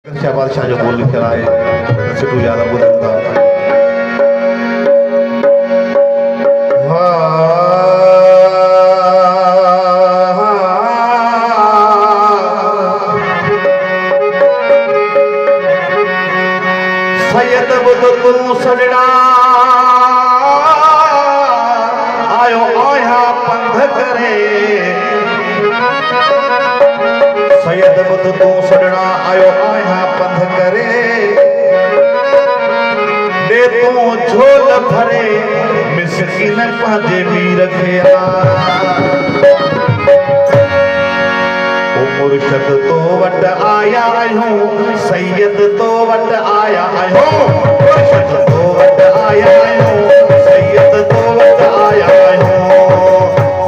बादशाह जो बोल कर आए सिद्धू ज्यादा बुलंदा सैयद बुध तू सजड़ा आयो आया पंध करे सैयद बुध तू सजड़ा आयो आया पंध करे दे तू झोल भरे मिस्किन पाजे भी रखिया ओ मुर्शद तो वट आया हूँ सैयद तो वट आया हूँ मुर्शद तो वट आया हूँ सैयद तो वट आया हूँ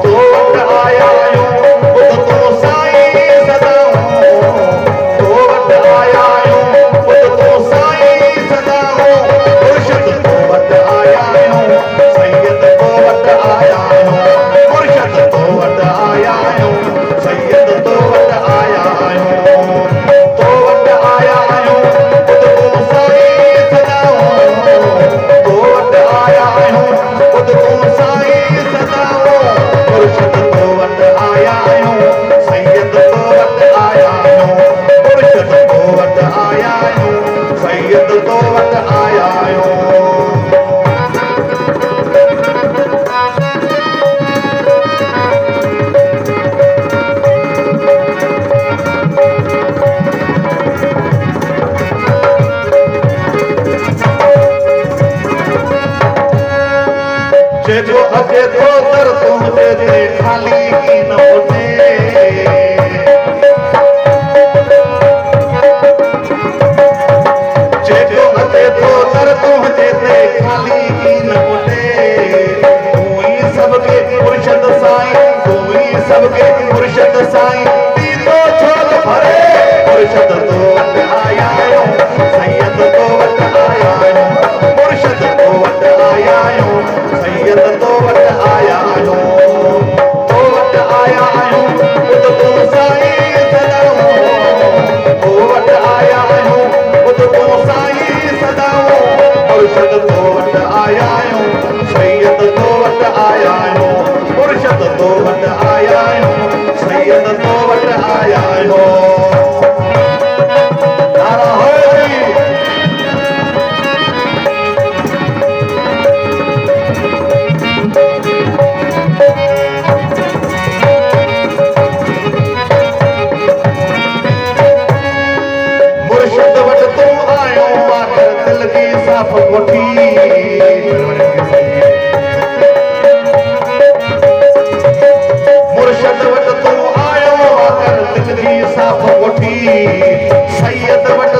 तो वट आया हूँ बुध तो साईं सदा हूँ तो वट आया हूँ बुध तो साईं सदा हूँ मुर्शद तो वट आया हूँ सैयद तो वट आया हूँ मुर्शद तो वट आया हूँ सैयद तो वट आया हूँ तो वट आया हूँ बुध तो साईं सदा हूँ तो वट आया हूँ बुध तो साईं सदा हूँ मुर्शद तो वट आया हूँ सैयद तो वट आया हूँ मुर्शद तो वट आया हूँ सैयद तो वट आया हूँ जेको अजे तो दर तुझे दे खाली की न उठे जेको अजे तो दर तुझे दे खाली की न उठे तू ही सबके मुर्शद साईं तू ही सबके मुर्शद साईं दी तो झोल भरे मुर्शद तो वट आया हूँ सैयद तो वट आया हूँ मुर्शद तो वट आया हूँ सैयद तो वट आया हूँ तो वट आया हूँ बुध तो साईं सदा हूँ तो वट आया हूँ बुध तो साईं सदा हूँ मुर्शद तो वट आया हूँ सैयद तो वट आया हूँ मुर्शद तो वट आया हूँ सैयद तो वट आया हूँ नारा है मुर्शद वट तू आयो आकर दिल की साफ कोठी मुर्शद वट तू आयो आकर दिल की साफ कोठी सैयद वट